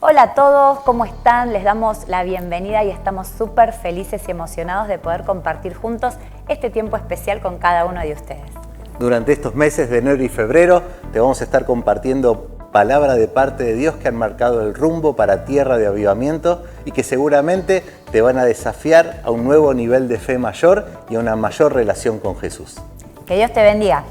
Hola a todos, ¿cómo están? Les damos la bienvenida y estamos súper felices y emocionados de poder compartir juntos este tiempo especial con cada uno de ustedes. Durante estos meses de enero y febrero te vamos a estar compartiendo palabra de parte de Dios que han marcado el rumbo para Tierra de Avivamiento y que seguramente te van a desafiar a un nuevo nivel de fe mayor y a una mayor relación con Jesús. Que Dios te bendiga.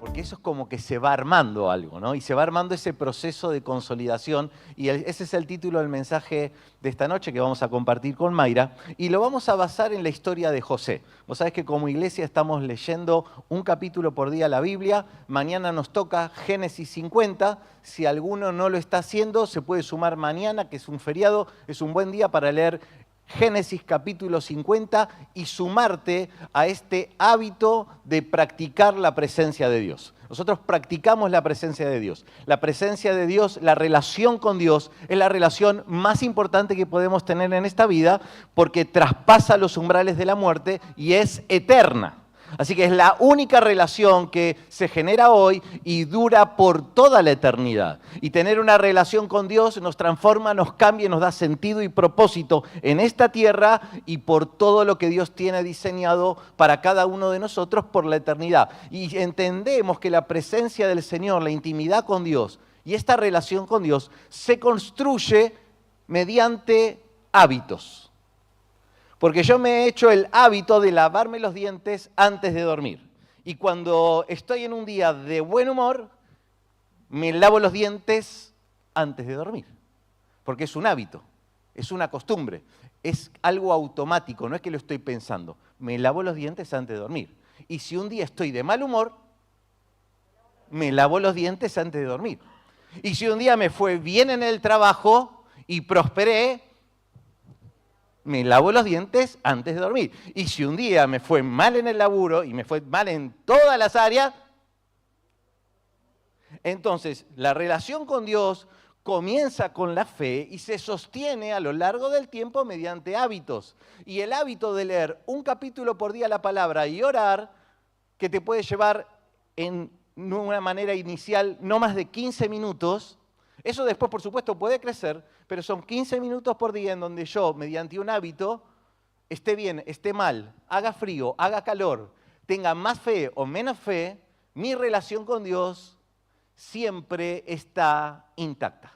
Porque eso es como que se va armando algo, ¿no? Y se va armando ese proceso de consolidación y ese es el título del mensaje de esta noche que vamos a compartir con Mayra y lo vamos a basar en la historia de José. Vos sabés que como iglesia estamos leyendo un capítulo por día la Biblia, mañana nos toca Génesis 50, si alguno no lo está haciendo se puede sumar mañana, que es un feriado, es un buen día para leer Génesis capítulo 50 y sumarte a este hábito de practicar la presencia de Dios. Nosotros practicamos la presencia de Dios. La presencia de Dios, la relación con Dios, es la relación más importante que podemos tener en esta vida porque traspasa los umbrales de la muerte y es eterna. Así que es la única relación que se genera hoy y dura por toda la eternidad. Y tener una relación con Dios nos transforma, nos cambia, nos da sentido y propósito en esta tierra y por todo lo que Dios tiene diseñado para cada uno de nosotros por la eternidad. Y entendemos que la presencia del Señor, la intimidad con Dios y esta relación con Dios se construye mediante hábitos. Porque yo me he hecho el hábito de lavarme los dientes antes de dormir. Y cuando estoy en un día de buen humor, me lavo los dientes antes de dormir. Porque es un hábito, es una costumbre, es algo automático, no es que lo estoy pensando. Me lavo los dientes antes de dormir. Y si un día estoy de mal humor, me lavo los dientes antes de dormir. Y si un día me fue bien en el trabajo y prosperé, me lavo los dientes antes de dormir. Y si un día me fue mal en el laburo y me fue mal en todas las áreas, entonces la relación con Dios comienza con la fe y se sostiene a lo largo del tiempo mediante hábitos. Y el hábito de leer un capítulo por día la palabra y orar, que te puede llevar en una manera inicial no más de 15 minutos, eso después, por supuesto, puede crecer, pero son 15 minutos por día en donde yo, mediante un hábito, esté bien, esté mal, haga frío, haga calor, tenga más fe o menos fe, mi relación con Dios siempre está intacta.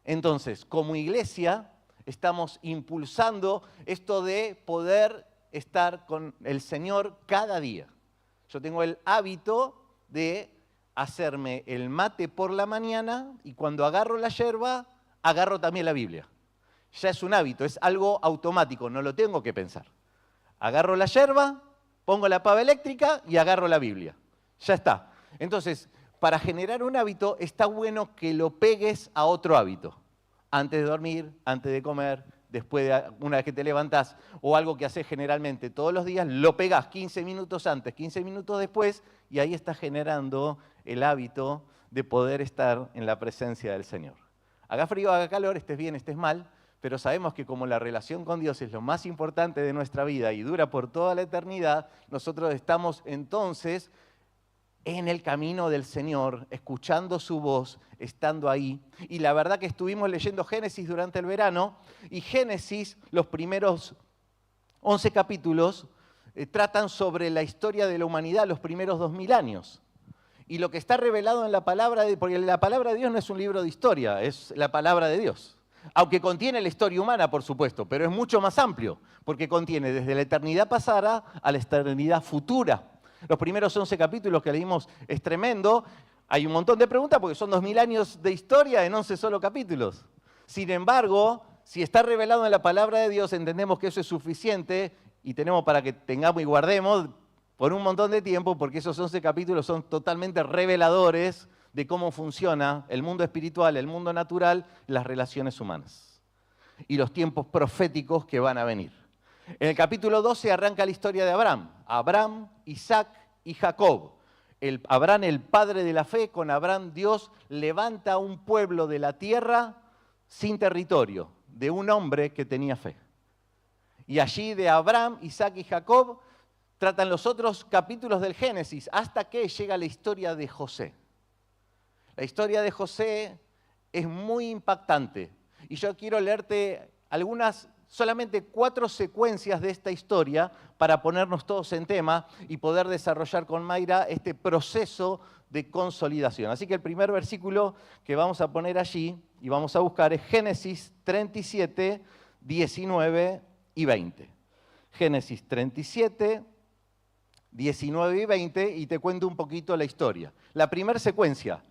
Entonces, como iglesia, estamos impulsando esto de poder estar con el Señor cada día. Yo tengo el hábito de hacerme el mate por la mañana y cuando agarro la yerba, agarro también la Biblia. Ya es un hábito, es algo automático, no lo tengo que pensar. Agarro la yerba, pongo la pava eléctrica y agarro la Biblia. Ya está. Entonces, para generar un hábito está bueno que lo pegues a otro hábito. Antes de dormir, antes de comer, después de una vez que te levantás, o algo que haces generalmente todos los días, lo pegás 15 minutos antes, 15 minutos después, y ahí estás generando el hábito de poder estar en la presencia del Señor. Haga frío, haga calor, estés bien, estés mal, pero sabemos que como la relación con Dios es lo más importante de nuestra vida y dura por toda la eternidad, nosotros estamos entonces en el camino del Señor, escuchando su voz, estando ahí. Y la verdad que estuvimos leyendo Génesis durante el verano, y Génesis, los primeros 11 capítulos, tratan sobre la historia de la humanidad, los primeros 2000 años. Y lo que está revelado en la palabra de Dios, porque la palabra de Dios no es un libro de historia, es la palabra de Dios. Aunque contiene la historia humana, por supuesto, pero es mucho más amplio, porque contiene desde la eternidad pasada a la eternidad futura. Los primeros 11 capítulos que leímos es tremendo. Hay un montón de preguntas porque son 2000 años de historia en 11 solo capítulos. Sin embargo, si está revelado en la palabra de Dios, entendemos que eso es suficiente y tenemos para que tengamos y guardemos por un montón de tiempo, porque esos 11 capítulos son totalmente reveladores de cómo funciona el mundo espiritual, el mundo natural, las relaciones humanas y los tiempos proféticos que van a venir. En el capítulo 12 arranca la historia de Abraham. Abraham, Isaac y Jacob. Abraham, el padre de la fe, con Abraham Dios levanta un pueblo de la tierra sin territorio, de un hombre que tenía fe. Y allí de Abraham, Isaac y Jacob tratan los otros capítulos del Génesis, hasta que llega la historia de José. La historia de José es muy impactante y yo quiero leerte solamente 4 secuencias de esta historia para ponernos todos en tema y poder desarrollar con Mayra este proceso de consolidación. Así que el primer versículo que vamos a poner allí y vamos a buscar es Génesis 37, 19 y 20. Génesis 37, 19 y 20, y te cuento un poquito la historia. La primera secuencia,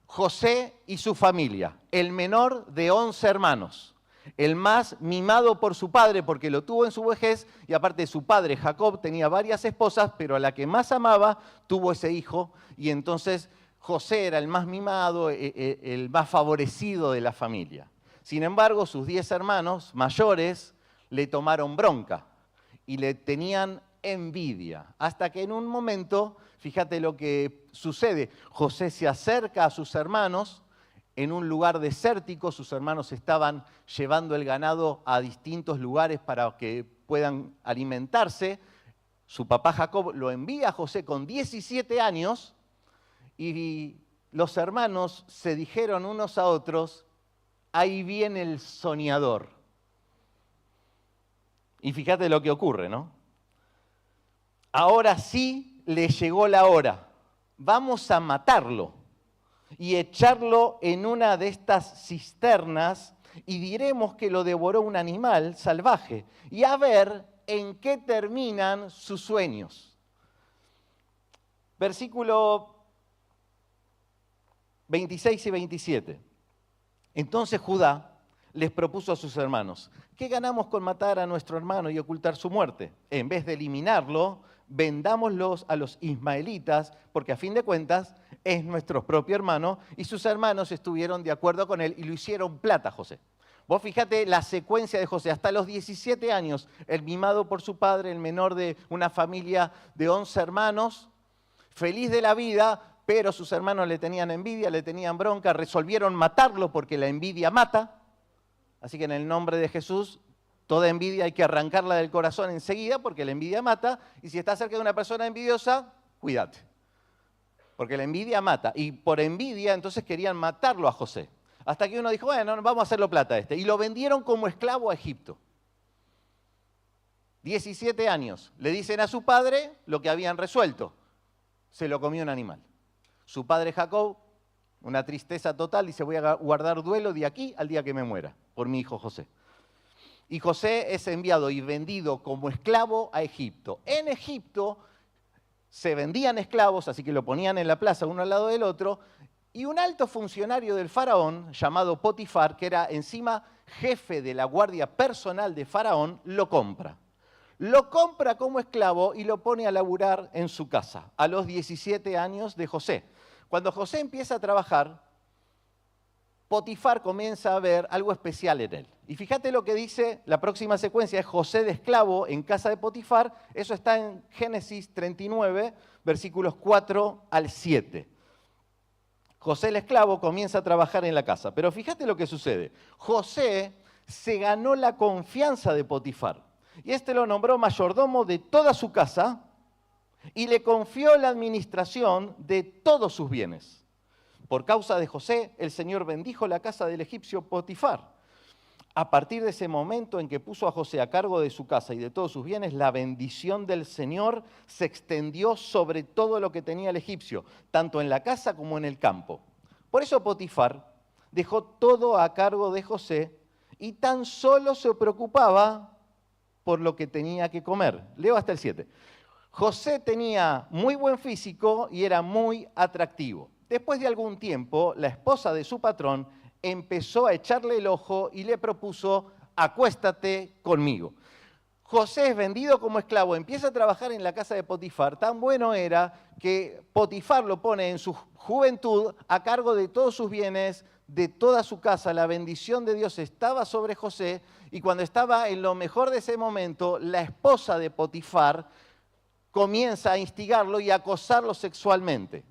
José y su familia, el menor de 11 hermanos, el más mimado por su padre porque lo tuvo en su vejez, y aparte su padre Jacob tenía varias esposas, pero a la que más amaba tuvo ese hijo, y entonces José era el más mimado, el más favorecido de la familia. Sin embargo, sus 10 hermanos mayores le tomaron bronca y le tenían envidia, hasta que en un momento, fíjate lo que sucede, José se acerca a sus hermanos en un lugar desértico, sus hermanos estaban llevando el ganado a distintos lugares para que puedan alimentarse. Su papá Jacob lo envía a José con 17 años y los hermanos se dijeron unos a otros, ahí viene el soñador. Y fíjate lo que ocurre, ¿no? Ahora sí le llegó la hora, vamos a matarlo y echarlo en una de estas cisternas y diremos que lo devoró un animal salvaje y a ver en qué terminan sus sueños. Versículo 26 y 27. Entonces Judá les propuso a sus hermanos, ¿qué ganamos con matar a nuestro hermano y ocultar su muerte? En vez de eliminarlo, vendámoslos a los ismaelitas, porque a fin de cuentas es nuestro propio hermano, y sus hermanos estuvieron de acuerdo con él y lo hicieron plata, José. Vos fíjate la secuencia de José, hasta los 17 años, el mimado por su padre, el menor de una familia de 11 hermanos, feliz de la vida, pero sus hermanos le tenían envidia, le tenían bronca, resolvieron matarlo porque la envidia mata. Así que en el nombre de Jesús, toda envidia hay que arrancarla del corazón enseguida porque la envidia mata. Y si estás cerca de una persona envidiosa, cuídate. Porque la envidia mata. Y por envidia entonces querían matarlo a José. Hasta que uno dijo, bueno, vamos a hacerlo plata a este. Y lo vendieron como esclavo a Egipto. 17 años. Le dicen a su padre lo que habían resuelto. Se lo comió un animal. Su padre Jacob, una tristeza total, dice, voy a guardar duelo de aquí al día que me muera por mi hijo José. Y José es enviado y vendido como esclavo a Egipto. En Egipto se vendían esclavos, así que lo ponían en la plaza uno al lado del otro, y un alto funcionario del faraón, llamado Potifar, que era encima jefe de la guardia personal de Faraón, lo compra. Lo compra como esclavo y lo pone a laburar en su casa, a los 17 años de José. Cuando José empieza a trabajar, Potifar comienza a ver algo especial en él. Y fíjate lo que dice la próxima secuencia, es José de esclavo en casa de Potifar. Eso está en Génesis 39, versículos 4 al 7. José el esclavo comienza a trabajar en la casa. Pero fíjate lo que sucede. José se ganó la confianza de Potifar. Y este lo nombró mayordomo de toda su casa y le confió la administración de todos sus bienes. Por causa de José, el Señor bendijo la casa del egipcio Potifar. A partir de ese momento en que puso a José a cargo de su casa y de todos sus bienes, la bendición del Señor se extendió sobre todo lo que tenía el egipcio, tanto en la casa como en el campo. Por eso Potifar dejó todo a cargo de José y tan solo se preocupaba por lo que tenía que comer. Leo hasta el 7. José tenía muy buen físico y era muy atractivo. Después de algún tiempo, la esposa de su patrón empezó a echarle el ojo y le propuso, acuéstate conmigo. José es vendido como esclavo, empieza a trabajar en la casa de Potifar. Tan bueno era que Potifar lo pone en su juventud a cargo de todos sus bienes, de toda su casa. La bendición de Dios estaba sobre José y cuando estaba en lo mejor de ese momento, la esposa de Potifar comienza a instigarlo y a acosarlo sexualmente.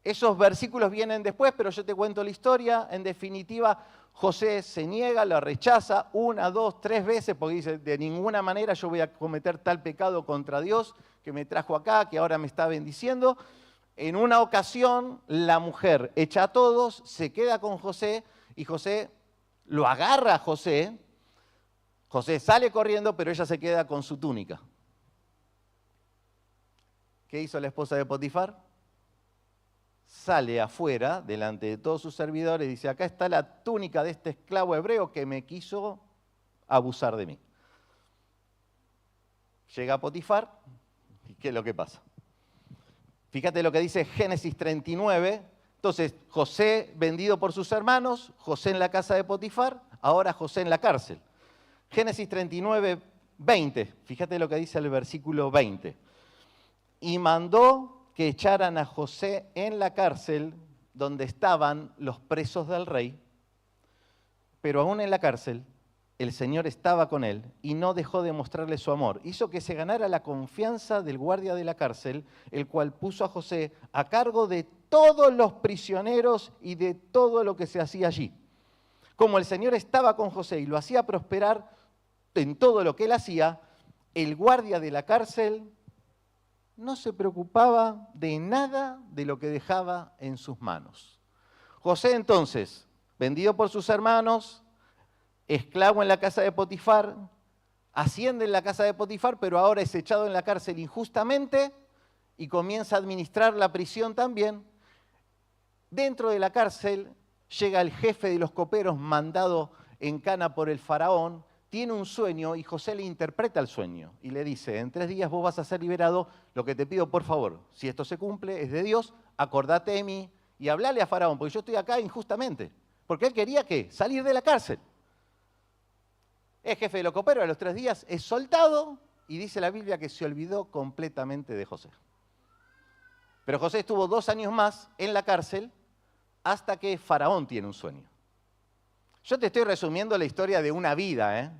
Esos versículos vienen después, pero yo te cuento la historia. En definitiva, José se niega, lo rechaza 1, 2, 3 veces, porque dice, de ninguna manera yo voy a cometer tal pecado contra Dios que me trajo acá, que ahora me está bendiciendo. En una ocasión, la mujer echa a todos, se queda con José y José lo agarra a José. José sale corriendo, pero ella se queda con su túnica. ¿Qué hizo la esposa de Potifar? Sale afuera, delante de todos sus servidores, y dice, acá está la túnica de este esclavo hebreo que me quiso abusar de mí. Llega Potifar, ¿y qué es lo que pasa? Fíjate lo que dice Génesis 39. Entonces, José vendido por sus hermanos, José en la casa de Potifar, ahora José en la cárcel. Génesis 39, 20. Fíjate lo que dice el versículo 20. Y mandó que echaran a José en la cárcel donde estaban los presos del rey, pero aún en la cárcel el Señor estaba con él y no dejó de mostrarle su amor. Hizo que se ganara la confianza del guardia de la cárcel, el cual puso a José a cargo de todos los prisioneros y de todo lo que se hacía allí. Como el Señor estaba con José y lo hacía prosperar en todo lo que él hacía, el guardia de la cárcel no se preocupaba de nada de lo que dejaba en sus manos. José entonces, vendido por sus hermanos, esclavo en la casa de Potifar, asciende en la casa de Potifar, pero ahora es echado en la cárcel injustamente y comienza a administrar la prisión también. Dentro de la cárcel llega el jefe de los coperos mandado en Cana por el faraón, tiene un sueño y José le interpreta el sueño y le dice, en 3 días vos vas a ser liberado, lo que te pido por favor, si esto se cumple, es de Dios, acordate de mí y hablale a faraón, porque yo estoy acá injustamente, porque él quería ¿qué? Salir de la cárcel. Es jefe de los coperos, a los 3 días es soltado y dice la Biblia que se olvidó completamente de José. Pero José estuvo 2 años más en la cárcel hasta que faraón tiene un sueño. Yo te estoy resumiendo la historia de una vida, ¿eh?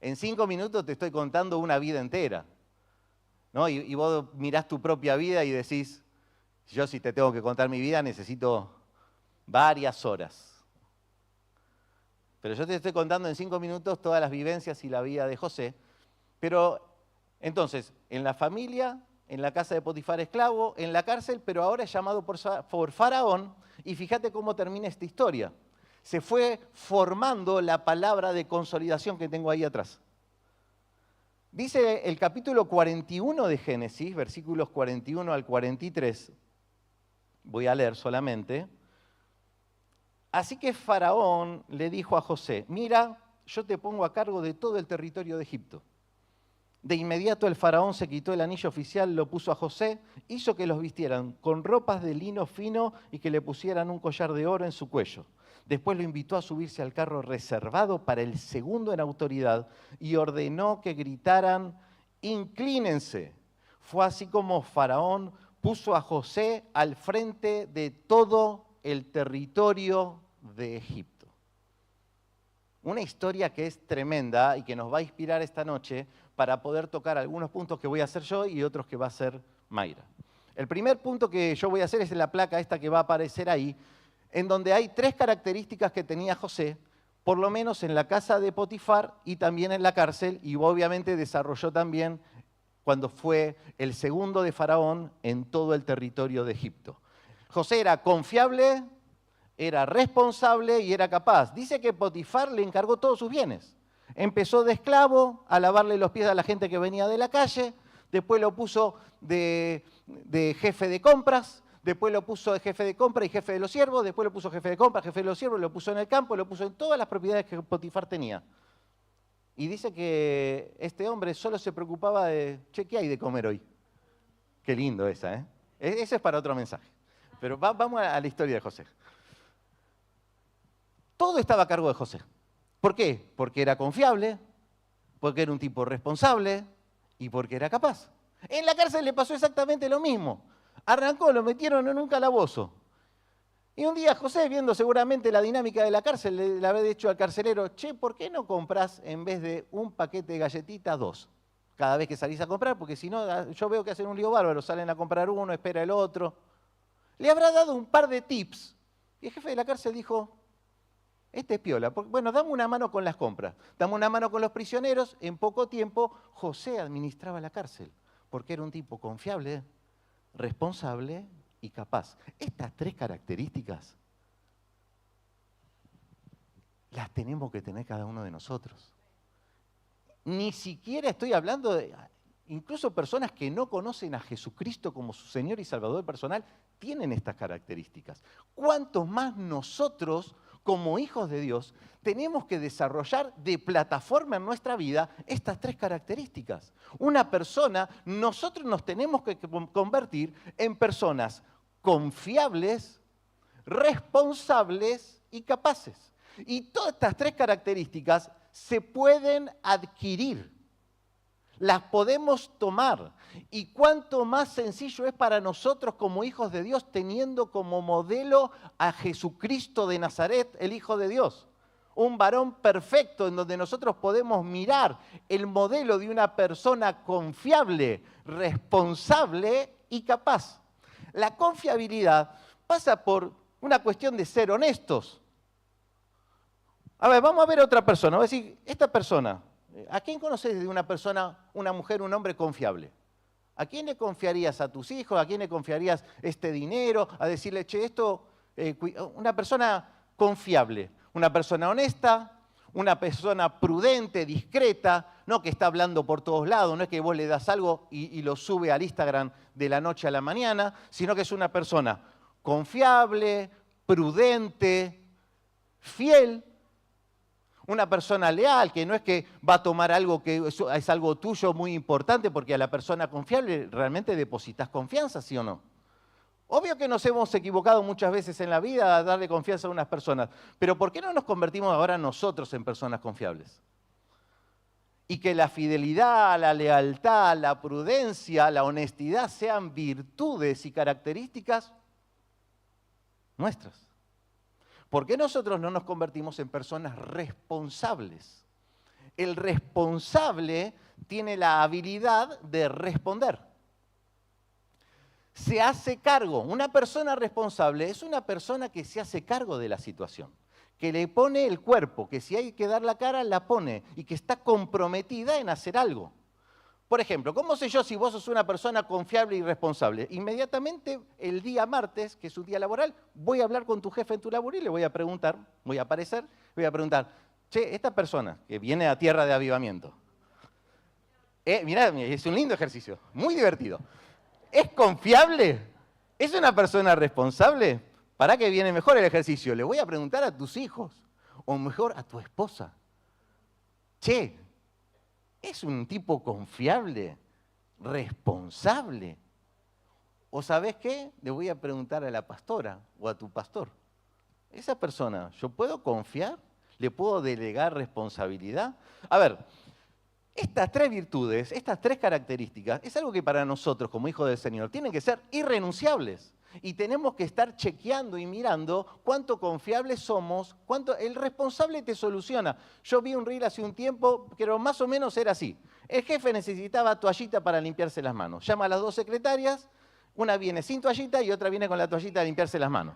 En 5 minutos te estoy contando una vida entera, ¿no? Y vos mirás tu propia vida y decís, yo si te tengo que contar mi vida necesito varias horas. Pero yo te estoy contando en 5 minutos todas las vivencias y la vida de José. Pero entonces, en la familia, en la casa de Potifar esclavo, en la cárcel, pero ahora es llamado por faraón. Y fíjate cómo termina esta historia. Se fue formando la palabra de consolidación que tengo ahí atrás. Dice el capítulo 41 de Génesis, versículos 41 al 43, voy a leer solamente. Así que Faraón le dijo a José, mira, yo te pongo a cargo de todo el territorio de Egipto. De inmediato el faraón se quitó el anillo oficial, lo puso a José, hizo que los vistieran con ropas de lino fino y que le pusieran un collar de oro en su cuello. Después lo invitó a subirse al carro reservado para el segundo en autoridad y ordenó que gritaran, inclínense. Fue así como Faraón puso a José al frente de todo el territorio de Egipto. Una historia que es tremenda y que nos va a inspirar esta noche para poder tocar algunos puntos que voy a hacer yo y otros que va a hacer Mayra. El primer punto que yo voy a hacer es la placa esta que va a aparecer ahí, en donde hay 3 características que tenía José, por lo menos en la casa de Potifar y también en la cárcel, y obviamente desarrolló también cuando fue el segundo de Faraón en todo el territorio de Egipto. José era confiable, era responsable y era capaz. Dice que Potifar le encargó todos sus bienes. Empezó de esclavo a lavarle los pies a la gente que venía de la calle, después lo puso de jefe de compras, después lo puso de jefe de compra y jefe de los siervos, después lo puso jefe de compra, jefe de los siervos, lo puso en el campo, lo puso en todas las propiedades que Potifar tenía. Y dice que este hombre solo se preocupaba de, che, ¿qué hay de comer hoy? Qué lindo esa, ¿eh? Ese es para otro mensaje. Pero vamos a la historia de José. Todo estaba a cargo de José. ¿Por qué? Porque era confiable, porque era un tipo responsable y porque era capaz. En la cárcel le pasó exactamente lo mismo. Arrancó, lo metieron en un calabozo. Y un día José, viendo seguramente la dinámica de la cárcel, le había dicho al carcelero, che, ¿por qué no compras en vez de un paquete de galletitas 2? Cada vez que salís a comprar, porque si no, yo veo que hacen un lío bárbaro, salen a comprar uno, espera el otro. Le habrá dado un par de tips. Y el jefe de la cárcel dijo, este es piola. Bueno, dame una mano con las compras, dame una mano con los prisioneros. En poco tiempo, José administraba la cárcel, porque era un tipo confiable, responsable y capaz. Estas tres características las tenemos que tener cada uno de nosotros. Ni siquiera estoy hablando de, incluso personas que no conocen a Jesucristo como su Señor y Salvador personal, tienen estas características. ¿Cuántos más nosotros, como hijos de Dios, tenemos que desarrollar de plataforma en nuestra vida estas tres características? Una persona, nosotros nos tenemos que convertir en personas confiables, responsables y capaces. Y todas estas tres características se pueden adquirir, las podemos tomar. Y cuánto más sencillo es para nosotros como hijos de Dios teniendo como modelo a Jesucristo de Nazaret, el Hijo de Dios. Un varón perfecto en donde nosotros podemos mirar el modelo de una persona confiable, responsable y capaz. La confiabilidad pasa por una cuestión de ser honestos. A ver, vamos a ver otra persona. Vamos a decir, esta persona, ¿a quién conoces de una persona, una mujer, un hombre confiable? ¿A quién le confiarías? ¿A tus hijos? ¿A quién le confiarías este dinero? A decirle, che, esto, una persona confiable, una persona honesta, una persona prudente, discreta, no que está hablando por todos lados, no es que vos le das algo y lo sube al Instagram de la noche a la mañana, sino que es una persona confiable, prudente, fiel, una persona leal, que no es que va a tomar algo que es algo tuyo muy importante, porque a la persona confiable realmente depositas confianza, ¿sí o no? Obvio que nos hemos equivocado muchas veces en la vida a darle confianza a unas personas, pero ¿por qué no nos convertimos ahora nosotros en personas confiables? Y que la fidelidad, la lealtad, la prudencia, la honestidad sean virtudes y características nuestras. ¿Por qué nosotros no nos convertimos en personas responsables? El responsable tiene la habilidad de responder. Se hace cargo. Una persona responsable es una persona que se hace cargo de la situación, que le pone el cuerpo, que si hay que dar la cara, la pone y que está comprometida en hacer algo. Por ejemplo, ¿cómo sé yo si vos sos una persona confiable y responsable? Inmediatamente el día martes, que es un día laboral, voy a hablar con tu jefe en tu labor y le voy a preguntar, voy a aparecer, voy a preguntar, che, esta persona que viene a tierra de avivamiento, mirá, es un lindo ejercicio, muy divertido. ¿Es confiable? ¿Es una persona responsable? ¿Para qué viene mejor el ejercicio? Le voy a preguntar a tus hijos, o mejor a tu esposa. Che, ¿es un tipo confiable, responsable? ¿O sabés qué? Le voy a preguntar a la pastora o a tu pastor. ¿Esa persona, yo puedo confiar? ¿Le puedo delegar responsabilidad? A ver, estas tres virtudes, estas tres características, es algo que para nosotros como hijos del Señor tienen que ser irrenunciables. Y tenemos que estar chequeando y mirando cuánto confiables somos, cuánto el responsable te soluciona. Yo vi un reel hace un tiempo, pero más o menos era así. El jefe necesitaba toallita para limpiarse las manos. Llama a las dos secretarias, una viene sin toallita y otra viene con la toallita a limpiarse las manos.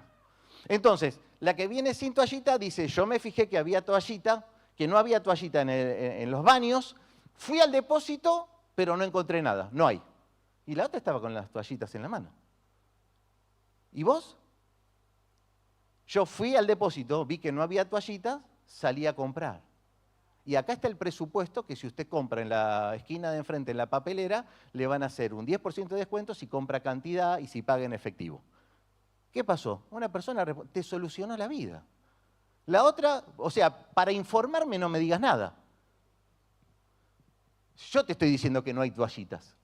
Entonces, la que viene sin toallita dice, yo me fijé que había toallita, que no había toallita en los baños, fui al depósito, pero no encontré nada, no hay. Y la otra estaba con las toallitas en la mano. ¿Y vos? Yo fui al depósito, vi que no había toallitas, salí a comprar. Y acá está el presupuesto que si usted compra en la esquina de enfrente, en la papelera, le van a hacer un 10% de descuento si compra cantidad y si paga en efectivo. ¿Qué pasó? Una persona te solucionó la vida. La otra, o sea, para informarme no me digas nada. Yo te estoy diciendo que no hay toallitas.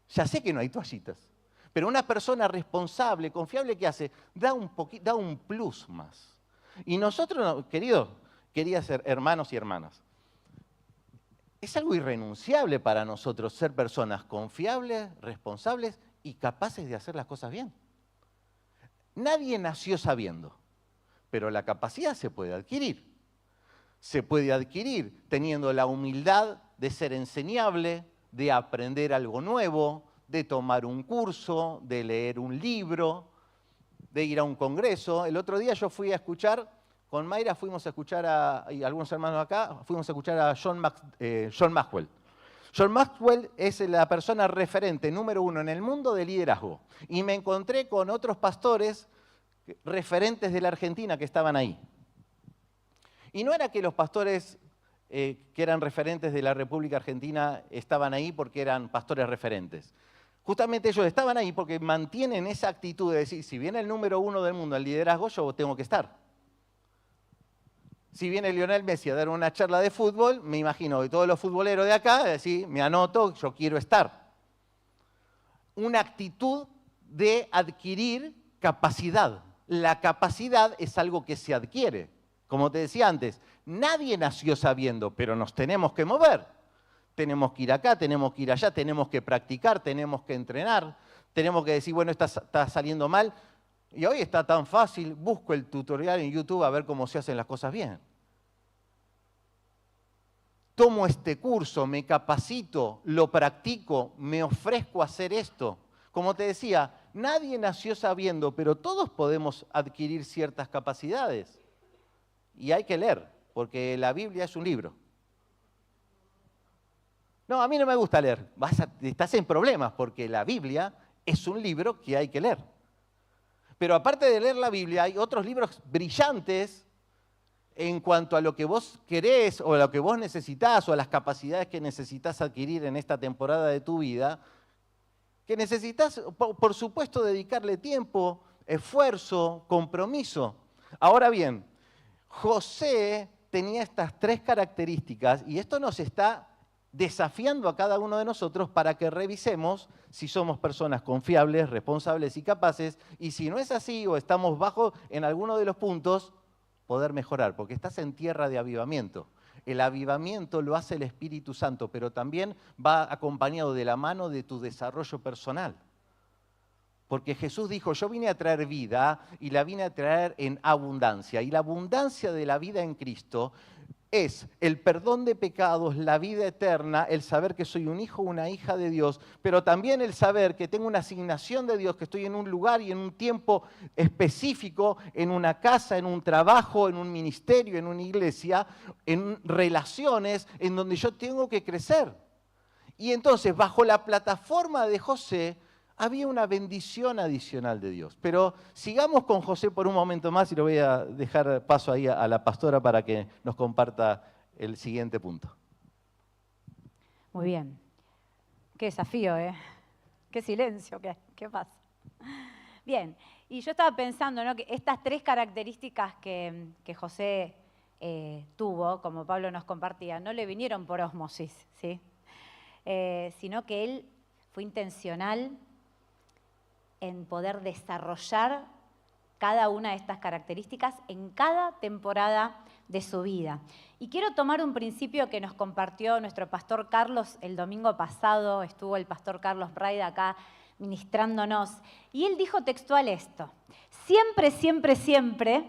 Ya sé que no hay toallitas. Pero una persona responsable, confiable, ¿qué hace? Da un plus más. Y nosotros, quería ser hermanos y hermanas. Es algo irrenunciable para nosotros ser personas confiables, responsables y capaces de hacer las cosas bien. Nadie nació sabiendo, pero la capacidad se puede adquirir. Se puede adquirir teniendo la humildad de ser enseñable, de aprender algo nuevo, de tomar un curso, de leer un libro, de ir a un congreso. El otro día yo fui a escuchar, con Mayra fuimos a escuchar y algunos hermanos acá, fuimos a escuchar a John Maxwell. John Maxwell es la persona referente número 1 en el mundo de liderazgo. Y me encontré con otros pastores referentes de la Argentina que estaban ahí. Y no era que los pastores que eran referentes de la República Argentina estaban ahí porque eran pastores referentes. Justamente ellos estaban ahí porque mantienen esa actitud de decir, si viene el número 1 del mundo al liderazgo, yo tengo que estar. Si viene Lionel Messi a dar una charla de fútbol, me imagino que todos los futboleros de acá, decir, me anoto, yo quiero estar. Una actitud de adquirir capacidad. La capacidad es algo que se adquiere. Como te decía antes, nadie nació sabiendo, pero nos tenemos que mover. Tenemos que ir acá, tenemos que ir allá, tenemos que practicar, tenemos que entrenar, tenemos que decir, bueno, está saliendo mal. Y hoy está tan fácil, busco el tutorial en YouTube a ver cómo se hacen las cosas bien. Tomo este curso, me capacito, lo practico, me ofrezco a hacer esto. Como te decía, nadie nació sabiendo, pero todos podemos adquirir ciertas capacidades. Y hay que leer, porque la Biblia es un libro. No, a mí no me gusta leer. Estás en problemas, porque la Biblia es un libro que hay que leer. Pero aparte de leer la Biblia, hay otros libros brillantes en cuanto a lo que vos querés o a lo que vos necesitás o a las capacidades que necesitas adquirir en esta temporada de tu vida, que necesitas, por supuesto, dedicarle tiempo, esfuerzo, compromiso. Ahora bien, José tenía estas 3 características y esto nos está desafiando a cada uno de nosotros para que revisemos si somos personas confiables, responsables y capaces, y si no es así o estamos bajo en alguno de los puntos, poder mejorar, porque estás en tierra de avivamiento. El avivamiento lo hace el Espíritu Santo, pero también va acompañado de la mano de tu desarrollo personal. Porque Jesús dijo, yo vine a traer vida y la vine a traer en abundancia. Y la abundancia de la vida en Cristo es el perdón de pecados, la vida eterna, el saber que soy un hijo o una hija de Dios, pero también el saber que tengo una asignación de Dios, que estoy en un lugar y en un tiempo específico, en una casa, en un trabajo, en un ministerio, en una iglesia, en relaciones en donde yo tengo que crecer. Y entonces, bajo la plataforma de José, había una bendición adicional de Dios. Pero sigamos con José por un momento más y le voy a dejar paso ahí a la pastora para que nos comparta el siguiente punto. Muy bien. Qué desafío, ¿eh? Qué silencio, qué pasa. Bien, y yo estaba pensando, ¿no?, que estas 3 características que José tuvo, como Pablo nos compartía, no le vinieron por ósmosis, ¿sí? Sino que él fue intencional en poder desarrollar cada una de estas características en cada temporada de su vida. Y quiero tomar un principio que nos compartió nuestro pastor Carlos el domingo pasado, estuvo el pastor Carlos Braida acá ministrándonos, y él dijo textual esto: siempre, siempre, siempre,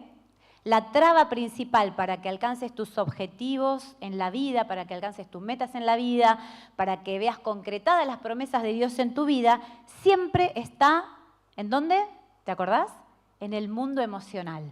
la traba principal para que alcances tus objetivos en la vida, para que alcances tus metas en la vida, para que veas concretadas las promesas de Dios en tu vida, siempre está, ¿en dónde? ¿Te acordás? En el mundo emocional,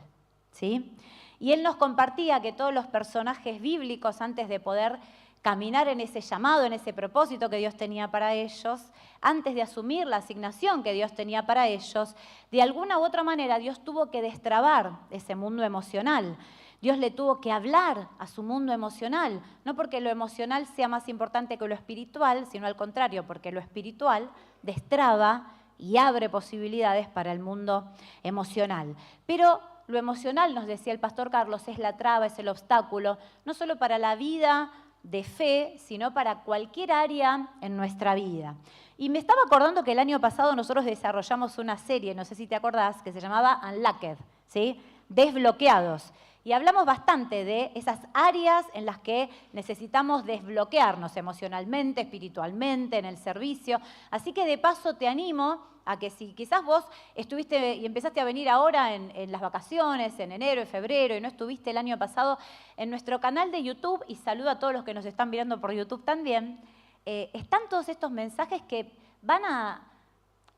¿sí? Y él nos compartía que todos los personajes bíblicos, antes de poder caminar en ese llamado, en ese propósito que Dios tenía para ellos, antes de asumir la asignación que Dios tenía para ellos, de alguna u otra manera Dios tuvo que destrabar ese mundo emocional. Dios le tuvo que hablar a su mundo emocional, no porque lo emocional sea más importante que lo espiritual, sino al contrario, porque lo espiritual destraba y abre posibilidades para el mundo emocional. Pero lo emocional, nos decía el pastor Carlos, es la traba, es el obstáculo, no solo para la vida de fe, sino para cualquier área en nuestra vida. Y me estaba acordando que el año pasado nosotros desarrollamos una serie, no sé si te acordás, que se llamaba Unlocked, ¿sí? Desbloqueados. Y hablamos bastante de esas áreas en las que necesitamos desbloquearnos emocionalmente, espiritualmente, en el servicio. Así que de paso te animo a que si quizás vos estuviste y empezaste a venir ahora en las vacaciones, en enero, en febrero, y no estuviste el año pasado, en nuestro canal de YouTube, y saludo a todos los que nos están mirando por YouTube también, están todos estos mensajes que van a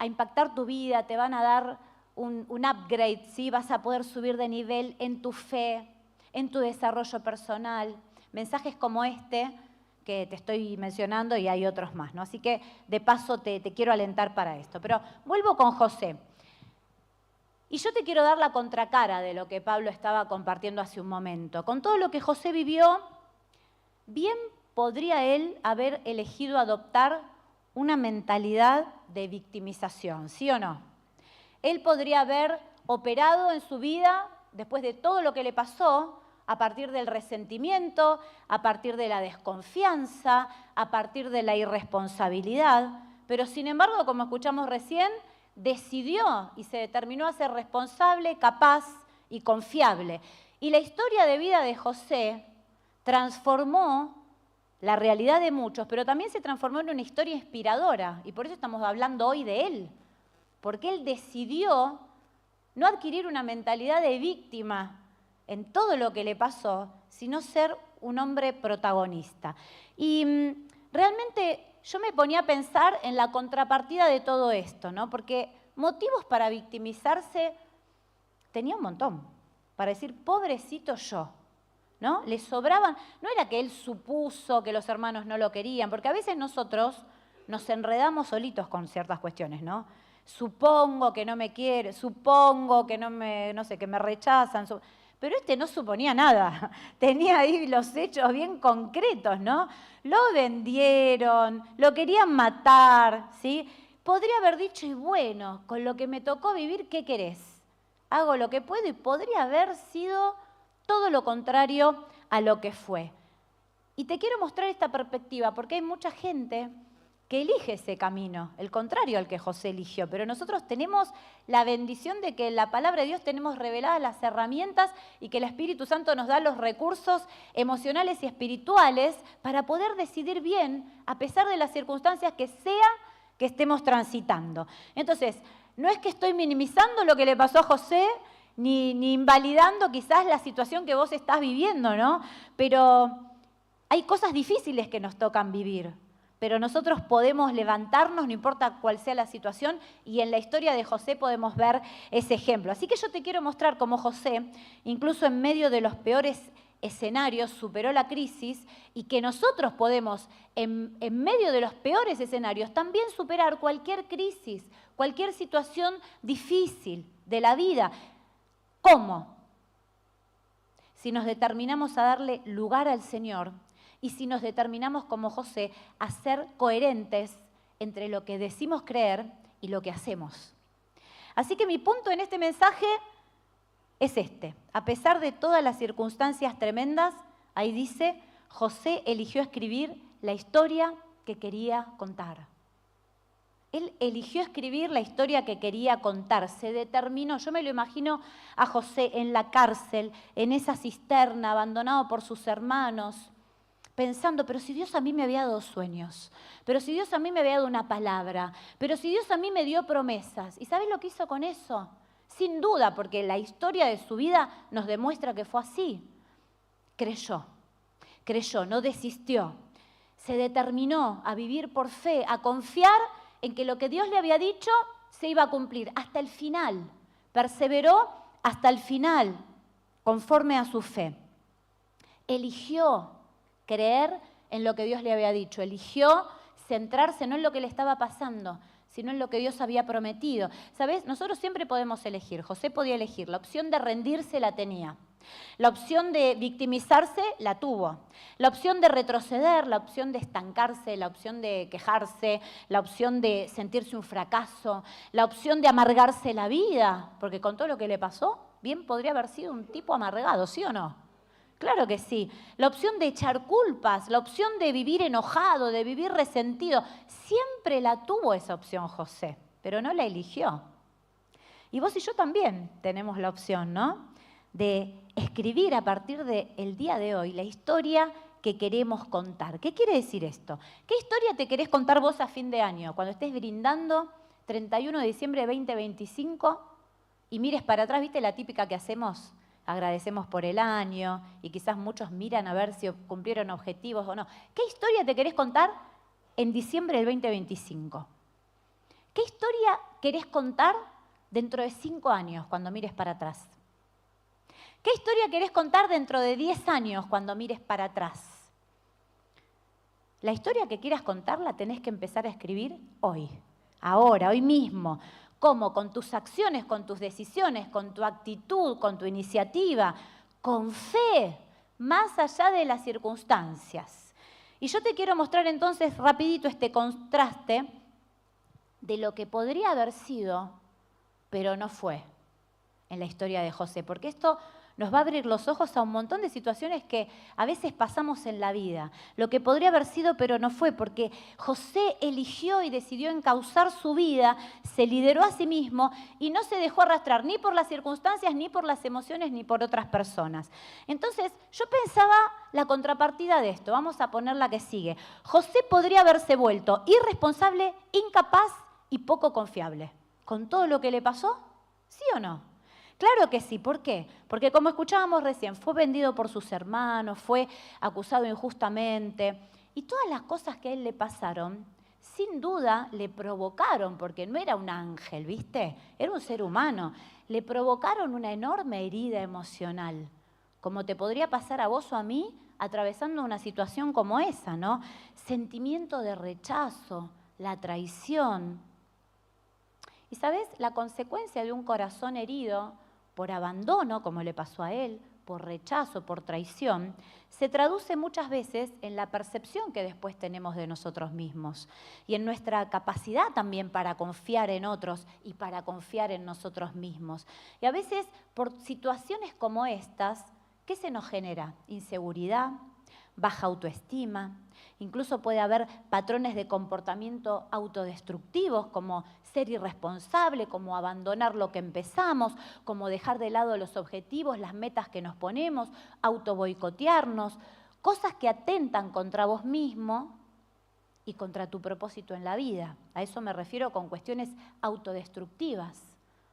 impactar tu vida, te van a dar un upgrade, ¿sí? Vas a poder subir de nivel en tu fe, en tu desarrollo personal. Mensajes como este que te estoy mencionando y hay otros más, ¿no? Así que de paso te quiero alentar para esto. Pero vuelvo con José. Y yo te quiero dar la contracara de lo que Pablo estaba compartiendo hace un momento. Con todo lo que José vivió, bien podría él haber elegido adoptar una mentalidad de victimización, ¿sí o no? Él podría haber operado en su vida, después de todo lo que le pasó, a partir del resentimiento, a partir de la desconfianza, a partir de la irresponsabilidad, pero sin embargo, como escuchamos recién, decidió y se determinó a ser responsable, capaz y confiable. Y la historia de vida de José transformó la realidad de muchos, pero también se transformó en una historia inspiradora, y por eso estamos hablando hoy de él, porque él decidió no adquirir una mentalidad de víctima en todo lo que le pasó, sino ser un hombre protagonista. Y realmente yo me ponía a pensar en la contrapartida de todo esto, ¿no? Porque motivos para victimizarse tenía un montón, para decir, pobrecito yo, ¿no? Le sobraban, no era que él supuso que los hermanos no lo querían, porque a veces nosotros nos enredamos solitos con ciertas cuestiones, ¿no? Supongo que no me quiere, supongo que que me rechazan. Pero este no suponía nada, tenía ahí los hechos bien concretos, ¿no? Lo vendieron, lo querían matar, ¿sí? Podría haber dicho, y bueno, con lo que me tocó vivir, ¿qué querés? Hago lo que puedo, y podría haber sido todo lo contrario a lo que fue. Y te quiero mostrar esta perspectiva, porque hay mucha gente que elige ese camino, el contrario al que José eligió. Pero nosotros tenemos la bendición de que en la palabra de Dios tenemos reveladas las herramientas y que el Espíritu Santo nos da los recursos emocionales y espirituales para poder decidir bien, a pesar de las circunstancias que sea que estemos transitando. Entonces, no es que estoy minimizando lo que le pasó a José, ni invalidando quizás la situación que vos estás viviendo, ¿no? Pero hay cosas difíciles que nos tocan vivir. Pero nosotros podemos levantarnos, no importa cuál sea la situación, y en la historia de José podemos ver ese ejemplo. Así que yo te quiero mostrar cómo José, incluso en medio de los peores escenarios, superó la crisis, y que nosotros podemos, en medio de los peores escenarios, también superar cualquier crisis, cualquier situación difícil de la vida. ¿Cómo? Si nos determinamos a darle lugar al Señor, y si nos determinamos como José a ser coherentes entre lo que decimos creer y lo que hacemos. Así que mi punto en este mensaje es este. A pesar de todas las circunstancias tremendas, ahí dice, José eligió escribir la historia que quería contar. Él eligió escribir la historia que quería contar, se determinó, yo me lo imagino a José en la cárcel, en esa cisterna, abandonado por sus hermanos, pensando, pero si Dios a mí me había dado sueños, pero si Dios a mí me había dado una palabra, pero si Dios a mí me dio promesas. ¿Y sabes lo que hizo con eso? Sin duda, porque la historia de su vida nos demuestra que fue así. Creyó, no desistió, se determinó a vivir por fe, a confiar en que lo que Dios le había dicho se iba a cumplir hasta el final. Perseveró hasta el final, conforme a su fe. Eligió creer en lo que Dios le había dicho, eligió centrarse no en lo que le estaba pasando, sino en lo que Dios había prometido. ¿Sabes? Nosotros siempre podemos elegir, José podía elegir, la opción de rendirse la tenía, la opción de victimizarse la tuvo, la opción de retroceder, la opción de estancarse, la opción de quejarse, la opción de sentirse un fracaso, la opción de amargarse la vida, porque con todo lo que le pasó, bien podría haber sido un tipo amargado, ¿sí o no? Claro que sí. La opción de echar culpas, la opción de vivir enojado, de vivir resentido, siempre la tuvo esa opción José, pero no la eligió. Y vos y yo también tenemos la opción, ¿no? De escribir a partir del día de hoy la historia que queremos contar. ¿Qué quiere decir esto? ¿Qué historia te querés contar vos a fin de año? Cuando estés brindando 31 de diciembre de 2025 y mires para atrás, ¿viste la típica que hacemos? Agradecemos por el año y quizás muchos miran a ver si cumplieron objetivos o no. ¿Qué historia te querés contar en diciembre del 2025? ¿Qué historia querés contar dentro de 5 años cuando mires para atrás? ¿Qué historia querés contar dentro de 10 años cuando mires para atrás? La historia que quieras contar la tenés que empezar a escribir hoy, ahora, hoy mismo. ¿Cómo? Con tus acciones, con tus decisiones, con tu actitud, con tu iniciativa, con fe, más allá de las circunstancias. Y yo te quiero mostrar entonces rapidito este contraste de lo que podría haber sido, pero no fue en la historia de José, porque esto nos va a abrir los ojos a un montón de situaciones que a veces pasamos en la vida. Lo que podría haber sido, pero no fue, porque José eligió y decidió encauzar su vida, se lideró a sí mismo y no se dejó arrastrar ni por las circunstancias, ni por las emociones, ni por otras personas. Entonces, yo pensaba la contrapartida de esto. Vamos a poner la que sigue. José podría haberse vuelto irresponsable, incapaz y poco confiable. ¿Con todo lo que le pasó? ¿Sí o no? Claro que sí. ¿Por qué? Porque como escuchábamos recién, fue vendido por sus hermanos, fue acusado injustamente y todas las cosas que a él le pasaron, sin duda le provocaron, porque no era un ángel, ¿viste? Era un ser humano. Le provocaron una enorme herida emocional, como te podría pasar a vos o a mí atravesando una situación como esa, ¿no? Sentimiento de rechazo, la traición. Y ¿sabes? La consecuencia de un corazón herido por abandono, como le pasó a él, por rechazo, por traición, se traduce muchas veces en la percepción que después tenemos de nosotros mismos y en nuestra capacidad también para confiar en otros y para confiar en nosotros mismos. Y a veces, por situaciones como estas, ¿qué se nos genera? Inseguridad, baja autoestima, incluso puede haber patrones de comportamiento autodestructivos como ser irresponsable, como abandonar lo que empezamos, como dejar de lado los objetivos, las metas que nos ponemos, autoboicotearnos, cosas que atentan contra vos mismo y contra tu propósito en la vida. A eso me refiero con cuestiones autodestructivas.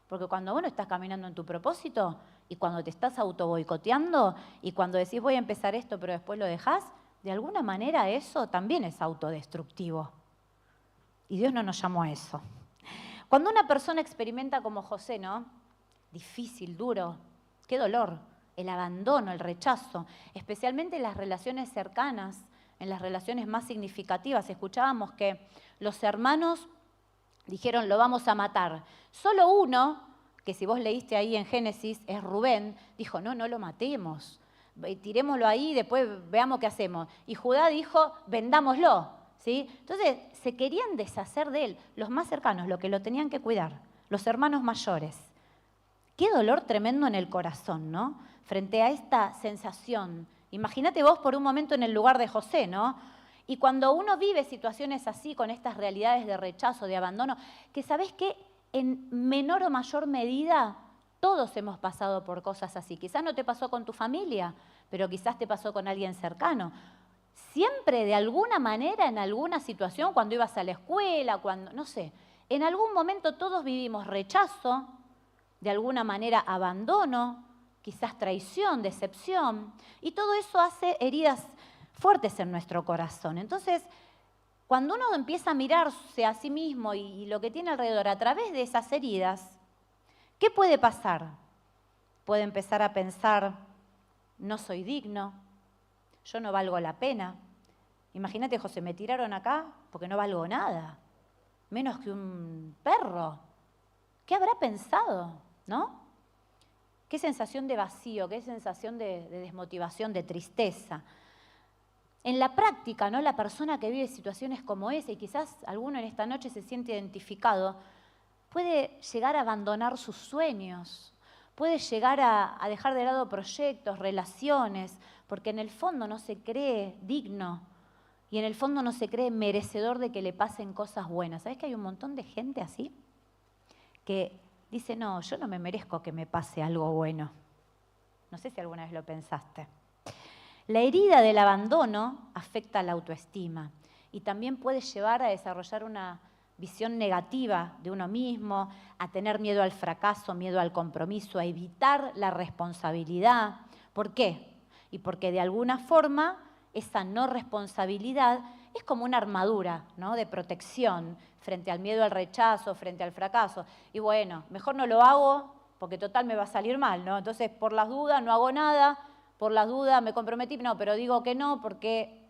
Porque cuando vos no estás caminando en tu propósito y cuando te estás autoboicoteando y cuando decís voy a empezar esto pero después lo dejás, de alguna manera eso también es autodestructivo. Y Dios no nos llamó a eso. Cuando una persona experimenta como José, ¿no? Difícil, duro, qué dolor, el abandono, el rechazo, especialmente en las relaciones cercanas, en las relaciones más significativas. Escuchábamos que los hermanos dijeron, lo vamos a matar. Solo uno, que si vos leíste ahí en Génesis, es Rubén, dijo, no, no lo matemos, tirémoslo ahí y después veamos qué hacemos. Y Judá dijo, vendámoslo. ¿Sí? Entonces, se querían deshacer de él, los más cercanos, los que lo tenían que cuidar, los hermanos mayores. Qué dolor tremendo en el corazón, ¿no? Frente a esta sensación. Imagínate vos por un momento en el lugar de José, ¿no? Y cuando uno vive situaciones así, con estas realidades de rechazo, de abandono, que sabés que en menor o mayor medida todos hemos pasado por cosas así. Quizás no te pasó con tu familia, pero quizás te pasó con alguien cercano. Siempre de alguna manera, en alguna situación, cuando ibas a la escuela, cuando, no sé, en algún momento todos vivimos rechazo, de alguna manera abandono, quizás traición, decepción, y todo eso hace heridas fuertes en nuestro corazón. Entonces, cuando uno empieza a mirarse a sí mismo y lo que tiene alrededor a través de esas heridas, ¿qué puede pasar? Puede empezar a pensar, no soy digno, yo no valgo la pena. Imagínate, José, me tiraron acá porque no valgo nada, menos que un perro. ¿Qué habrá pensado? ¿No? Qué sensación de vacío, qué sensación de desmotivación, de tristeza. En la práctica, ¿no? La persona que vive situaciones como esa, y quizás alguno en esta noche se siente identificado, puede llegar a abandonar sus sueños, puede llegar a dejar de lado proyectos, relaciones, porque en el fondo no se cree digno y en el fondo no se cree merecedor de que le pasen cosas buenas. ¿Sabés que hay un montón de gente así? Que dice, no, yo no me merezco que me pase algo bueno. No sé si alguna vez lo pensaste. La herida del abandono afecta a la autoestima y también puede llevar a desarrollar una visión negativa de uno mismo, a tener miedo al fracaso, miedo al compromiso, a evitar la responsabilidad. ¿Por qué? Y porque de alguna forma esa no responsabilidad es como una armadura, ¿no? De protección frente al miedo al rechazo, frente al fracaso. Y bueno, mejor no lo hago porque total me va a salir mal, ¿no? Entonces, por las dudas no hago nada, por las dudas me comprometí, no, pero digo que no porque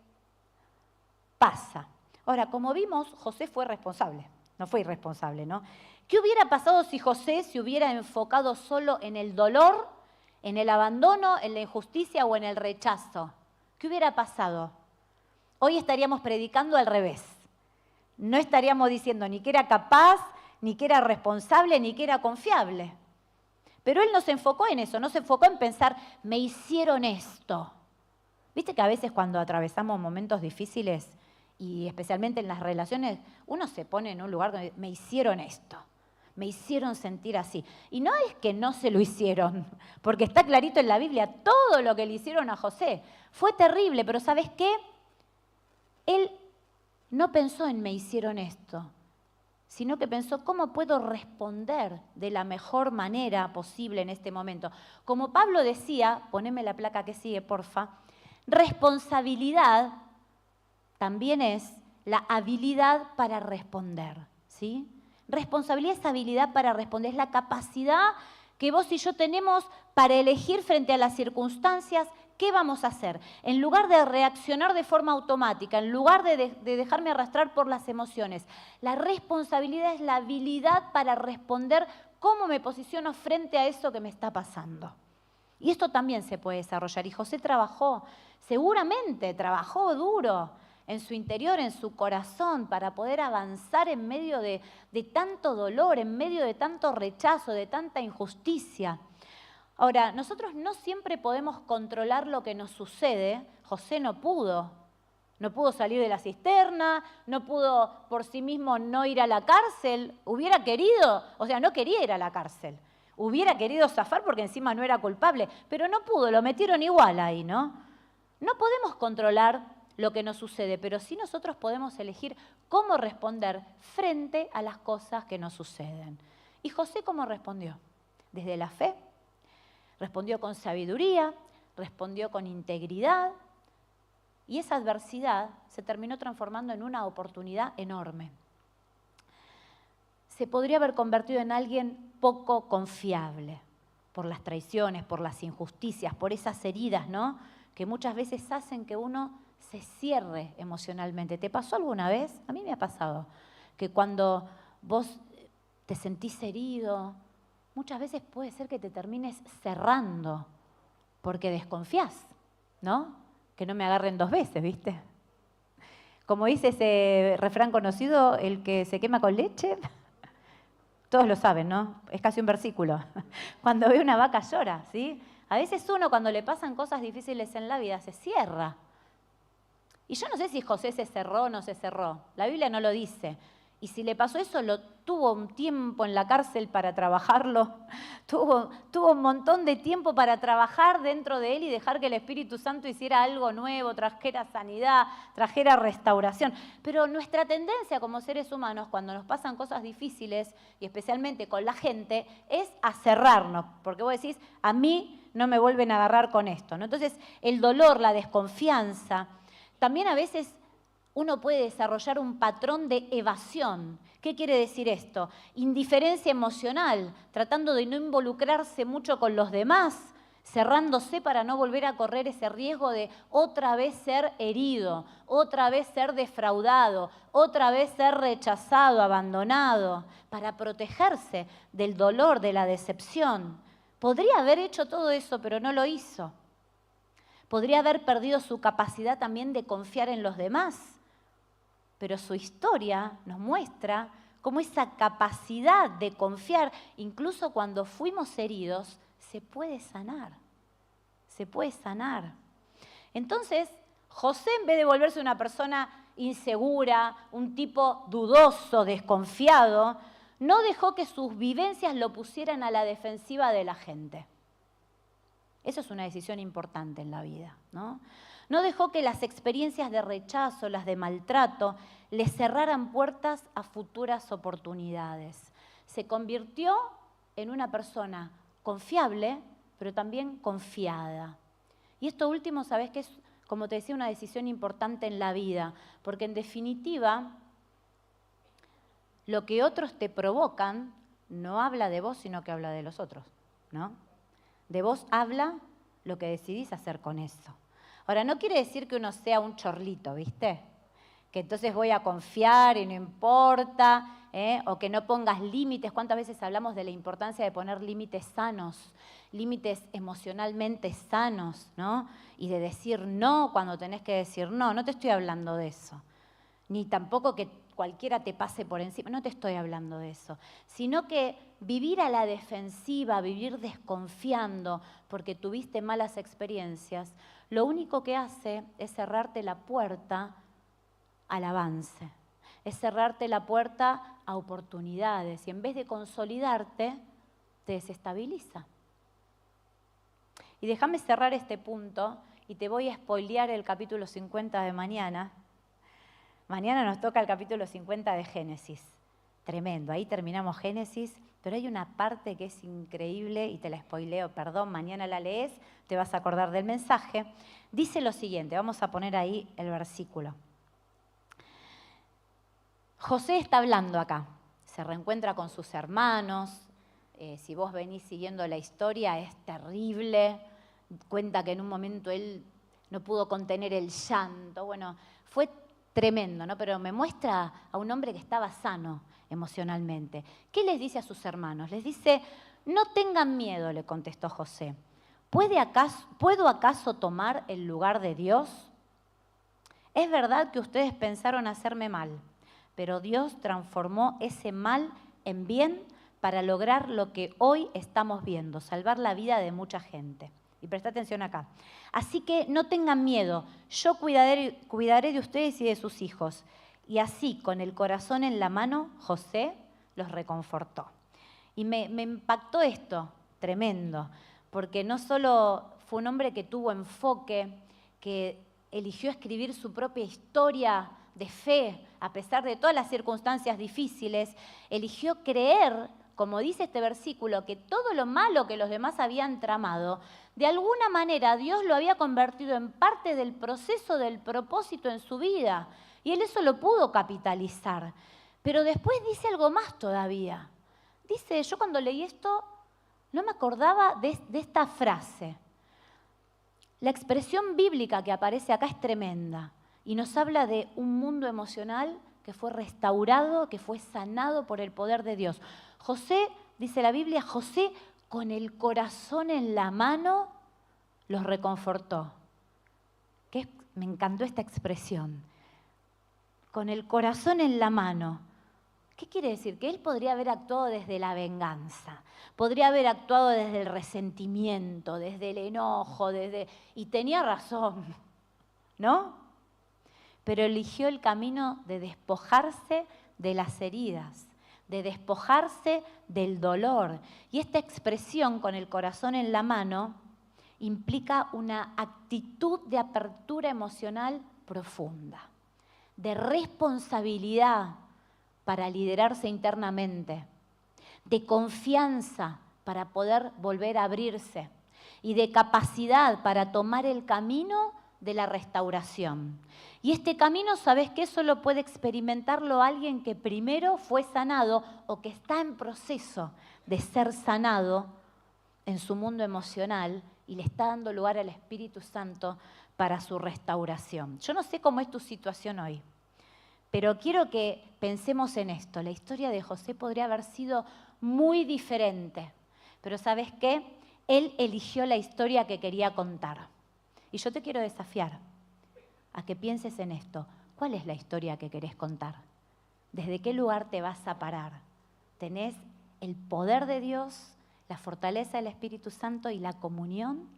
pasa. Ahora, como vimos, José fue responsable, no fue irresponsable, ¿no? ¿Qué hubiera pasado si José se hubiera enfocado solo en el dolor, en el abandono, en la injusticia o en el rechazo? ¿Qué hubiera pasado? Hoy estaríamos predicando al revés. No estaríamos diciendo ni que era capaz, ni que era responsable, ni que era confiable. Pero él no se enfocó en eso, no se enfocó en pensar, me hicieron esto. ¿Viste que a veces cuando atravesamos momentos difíciles, y especialmente en las relaciones, uno se pone en un lugar donde me hicieron esto, me hicieron sentir así? Y no es que no se lo hicieron, porque está clarito en la Biblia todo lo que le hicieron a José. Fue terrible, pero ¿sabes qué? Él no pensó en me hicieron esto, sino que pensó cómo puedo responder de la mejor manera posible en este momento. Como Pablo decía, poneme la placa que sigue, porfa, responsabilidad también es la habilidad para responder, ¿sí? Responsabilidad es habilidad para responder, es la capacidad que vos y yo tenemos para elegir frente a las circunstancias qué vamos a hacer. En lugar de reaccionar de forma automática, en lugar de dejarme arrastrar por las emociones, la responsabilidad es la habilidad para responder cómo me posiciono frente a eso que me está pasando. Y esto también se puede desarrollar. Y José trabajó, seguramente trabajó duro en su interior, en su corazón, para poder avanzar en medio de tanto dolor, en medio de tanto rechazo, de tanta injusticia. Ahora, nosotros no siempre podemos controlar lo que nos sucede. José no pudo. No pudo salir de la cisterna, no pudo por sí mismo no ir a la cárcel. Hubiera querido, o sea, no quería ir a la cárcel. Hubiera querido zafar porque encima no era culpable, pero no pudo, lo metieron igual ahí, ¿no? No podemos controlar lo que nos sucede, pero sí nosotros podemos elegir cómo responder frente a las cosas que nos suceden. ¿Y José cómo respondió? Desde la fe, respondió con sabiduría, respondió con integridad, y esa adversidad se terminó transformando en una oportunidad enorme. Se podría haber convertido en alguien poco confiable por las traiciones, por las injusticias, por esas heridas, ¿no?, que muchas veces hacen que uno se cierre emocionalmente. ¿Te pasó alguna vez? A mí me ha pasado que cuando vos te sentís herido, muchas veces puede ser que te termines cerrando porque desconfías, ¿no? Que no me agarren dos veces, ¿viste? Como dice ese refrán conocido, el que se quema con leche, todos lo saben, ¿no? Es casi un versículo. Cuando ve una vaca llora, ¿sí? A veces uno cuando le pasan cosas difíciles en la vida se cierra. Y yo no sé si José se cerró o no se cerró. La Biblia no lo dice. Y si le pasó eso, lo tuvo un tiempo en la cárcel para trabajarlo. Tuvo un montón de tiempo para trabajar dentro de él y dejar que el Espíritu Santo hiciera algo nuevo, trajera sanidad, trajera restauración. Pero nuestra tendencia como seres humanos, cuando nos pasan cosas difíciles, y especialmente con la gente, es a cerrarnos. Porque vos decís, a mí no me vuelven a agarrar con esto, ¿no? Entonces, el dolor, la desconfianza, también a veces uno puede desarrollar un patrón de evasión. ¿Qué quiere decir esto? Indiferencia emocional, tratando de no involucrarse mucho con los demás, cerrándose para no volver a correr ese riesgo de otra vez ser herido, otra vez ser defraudado, otra vez ser rechazado, abandonado, para protegerse del dolor, de la decepción. Podría haber hecho todo eso, pero no lo hizo. Podría haber perdido su capacidad también de confiar en los demás. Pero su historia nos muestra cómo esa capacidad de confiar, incluso cuando fuimos heridos, se puede sanar. Se puede sanar. Entonces, José, en vez de volverse una persona insegura, un tipo dudoso, desconfiado, no dejó que sus vivencias lo pusieran a la defensiva de la gente. Eso es una decisión importante en la vida, ¿no? No dejó que las experiencias de rechazo, las de maltrato, le cerraran puertas a futuras oportunidades. Se convirtió en una persona confiable, pero también confiada. Y esto último, ¿sabés qué es? Como te decía, una decisión importante en la vida, porque en definitiva, lo que otros te provocan no habla de vos, sino que habla de los otros, ¿no? De vos habla lo que decidís hacer con eso. Ahora, no quiere decir que uno sea un chorlito, ¿viste? que entonces voy a confiar y no importa, o que no pongas límites. ¿Cuántas veces hablamos de la importancia de poner límites sanos, límites emocionalmente sanos, ¿no? Y de decir no cuando tenés que decir no. No te estoy hablando de eso. Ni tampoco que cualquiera te pase por encima, no te estoy hablando de eso. Sino que vivir a la defensiva, vivir desconfiando porque tuviste malas experiencias, lo único que hace es cerrarte la puerta al avance, es cerrarte la puerta a oportunidades y en vez de consolidarte, te desestabiliza. Y déjame cerrar este punto y te voy a spoilear el capítulo 50 de mañana. Mañana nos toca el capítulo 50 de Génesis. Tremendo, ahí terminamos Génesis, pero hay una parte que es increíble y te la spoileo, perdón, mañana la lees, te vas a acordar del mensaje. Dice lo siguiente, vamos a poner ahí el versículo. José está hablando acá, se reencuentra con sus hermanos, si vos venís siguiendo la historia es terrible, cuenta que en un momento él no pudo contener el llanto, bueno, fue tremendo, ¿no? Pero me muestra a un hombre que estaba sano emocionalmente. ¿Qué les dice a sus hermanos? Les dice, no tengan miedo, le contestó José, ¿puedo acaso tomar el lugar de Dios? Es verdad que ustedes pensaron hacerme mal, pero Dios transformó ese mal en bien para lograr lo que hoy estamos viendo, salvar la vida de mucha gente. Y presta atención acá. Así que no tengan miedo, yo cuidaré de ustedes y de sus hijos. Y así, con el corazón en la mano, José los reconfortó. Y me impactó esto, tremendo, porque no solo fue un hombre que tuvo enfoque, que eligió escribir su propia historia de fe, a pesar de todas las circunstancias difíciles, eligió creer, como dice este versículo, que todo lo malo que los demás habían tramado, de alguna manera Dios lo había convertido en parte del proceso del propósito en su vida. Y él eso lo pudo capitalizar. Pero después dice algo más todavía. Dice, yo cuando leí esto no me acordaba de esta frase. La expresión bíblica que aparece acá es tremenda y nos habla de un mundo emocional que fue restaurado, que fue sanado por el poder de Dios. José, dice la Biblia, José con el corazón en la mano los reconfortó. Me encantó esta expresión. Con el corazón en la mano. ¿Qué quiere decir? Que él podría haber actuado desde la venganza, podría haber actuado desde el resentimiento, desde el enojo, y tenía razón, ¿no? Pero eligió el camino de despojarse de las heridas, de despojarse del dolor. Y esta expresión, con el corazón en la mano, implica una actitud de apertura emocional profunda, de responsabilidad para liderarse internamente, de confianza para poder volver a abrirse y de capacidad para tomar el camino de la restauración. Y este camino, ¿sabes qué? Solo puede experimentarlo alguien que primero fue sanado o que está en proceso de ser sanado en su mundo emocional y le está dando lugar al Espíritu Santo para su restauración. Yo no sé cómo es tu situación hoy, pero quiero que pensemos en esto. La historia de José podría haber sido muy diferente, pero ¿sabes qué? Él eligió la historia que quería contar. Y yo te quiero desafiar a que pienses en esto. ¿Cuál es la historia que querés contar? ¿Desde qué lugar te vas a parar? ¿Tenés el poder de Dios, la fortaleza del Espíritu Santo y la comunión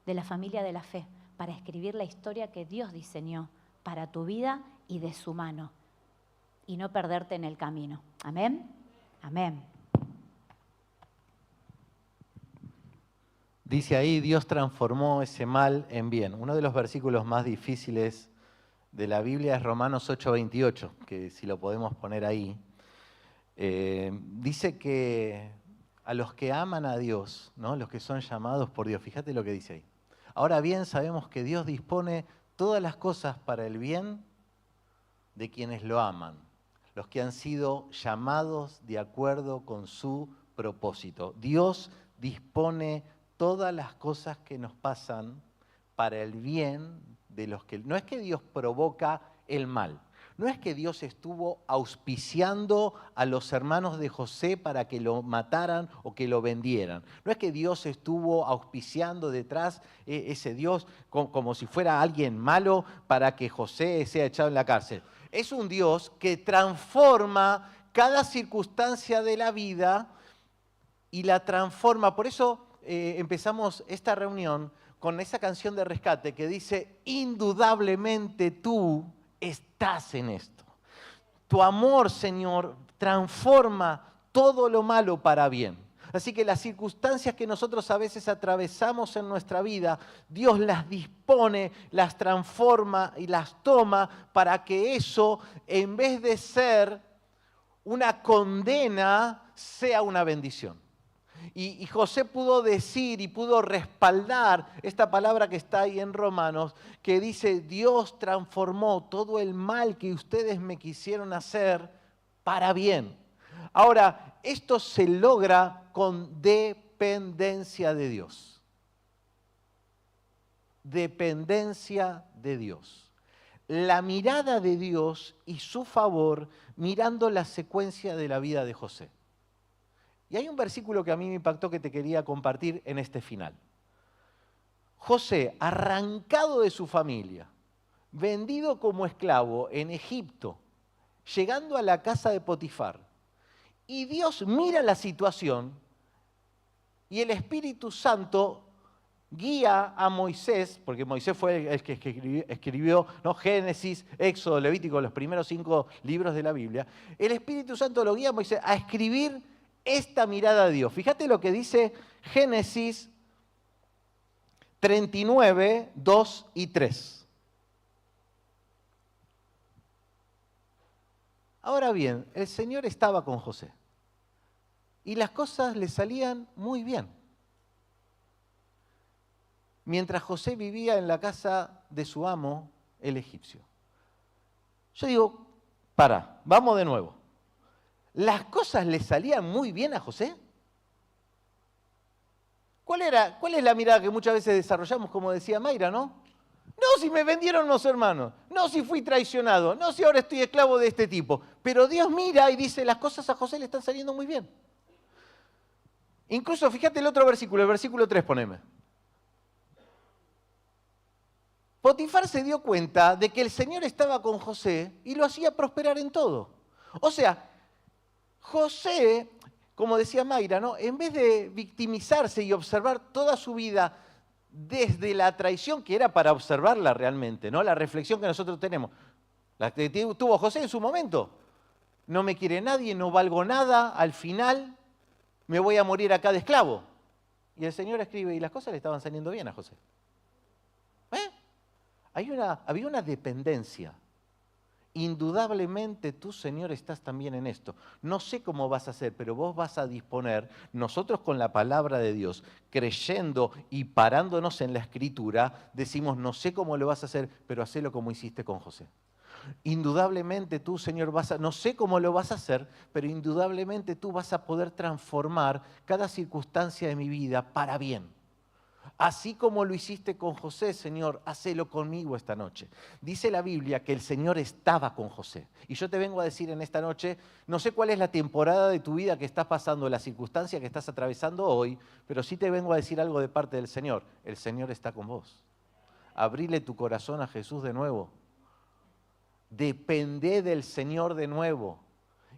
de la familia de la fe para escribir la historia que Dios diseñó para tu vida y de su mano? Y no perderte en el camino. ¿Amén? Amén. Dice ahí, Dios transformó ese mal en bien. Uno de los versículos más difíciles de la Biblia es Romanos 8:28, que si lo podemos poner ahí. Dice que a los que aman a Dios, ¿no? Los que son llamados por Dios, fíjate lo que dice ahí. Ahora bien, sabemos que Dios dispone todas las cosas para el bien de quienes lo aman, los que han sido llamados de acuerdo con su propósito. Dios dispone todas las cosas que nos pasan para el bien de los que... No es que Dios provoca el mal. No es que Dios estuvo auspiciando a los hermanos de José para que lo mataran o que lo vendieran. No es que Dios estuvo auspiciando detrás ese Dios como si fuera alguien malo para que José sea echado en la cárcel. Es un Dios que transforma cada circunstancia de la vida y la transforma. Por eso empezamos esta reunión con esa canción de rescate que dice, indudablemente tú estás en esto. Tu amor, Señor, transforma todo lo malo para bien. Así que las circunstancias que nosotros a veces atravesamos en nuestra vida, Dios las dispone, las transforma y las toma para que eso, en vez de ser una condena, sea una bendición. Y José pudo decir y pudo respaldar esta palabra que está ahí en Romanos, que dice, Dios transformó todo el mal que ustedes me quisieron hacer para bien. Ahora, esto se logra con dependencia de Dios. Dependencia de Dios. La mirada de Dios y su favor mirando la secuencia de la vida de José. Y hay un versículo que a mí me impactó que te quería compartir en este final. José, arrancado de su familia, vendido como esclavo en Egipto, llegando a la casa de Potifar, y Dios mira la situación y el Espíritu Santo guía a Moisés, porque Moisés fue el que escribió, ¿no? Génesis, Éxodo, Levítico, los primeros 5 libros de la Biblia. El Espíritu Santo lo guía a Moisés a escribir esta mirada de Dios. Fíjate lo que dice Génesis 39, 2 y 3. Ahora bien, el Señor estaba con José y las cosas le salían muy bien. Mientras José vivía en la casa de su amo, el egipcio. Yo digo, vamos de nuevo. ¿Las cosas le salían muy bien a José? ¿Cuál es la mirada que muchas veces desarrollamos, como decía Mayra, no? No si me vendieron los hermanos, no si fui traicionado, no si ahora estoy esclavo de este tipo. Pero Dios mira y dice, las cosas a José le están saliendo muy bien. Incluso, fíjate el otro versículo, el versículo 3, poneme. Potifar se dio cuenta de que el Señor estaba con José y lo hacía prosperar en todo. O sea, José, como decía Mayra, ¿no? En vez de victimizarse y observar toda su vida desde la traición, que era para observarla realmente, ¿no? La reflexión que nosotros tenemos, la que tuvo José en su momento. No me quiere nadie, no valgo nada, al final me voy a morir acá de esclavo. Y el Señor escribe, y las cosas le estaban saliendo bien a José. Había una dependencia. Indudablemente tú, Señor, estás también en esto. No sé cómo vas a hacer, pero vos vas a disponer. Nosotros con la palabra de Dios, creyendo y parándonos en la Escritura, decimos, no sé cómo lo vas a hacer, pero hacelo como hiciste con José. Indudablemente tú, Señor, no sé cómo lo vas a hacer, pero indudablemente tú vas a poder transformar cada circunstancia de mi vida para bien. Así como lo hiciste con José, Señor, hacelo conmigo esta noche. Dice la Biblia que el Señor estaba con José. Y yo te vengo a decir en esta noche, no sé cuál es la temporada de tu vida que estás pasando, la circunstancia que estás atravesando hoy, pero sí te vengo a decir algo de parte del Señor. El Señor está con vos. Abrile tu corazón a Jesús de nuevo. Depende del Señor de nuevo.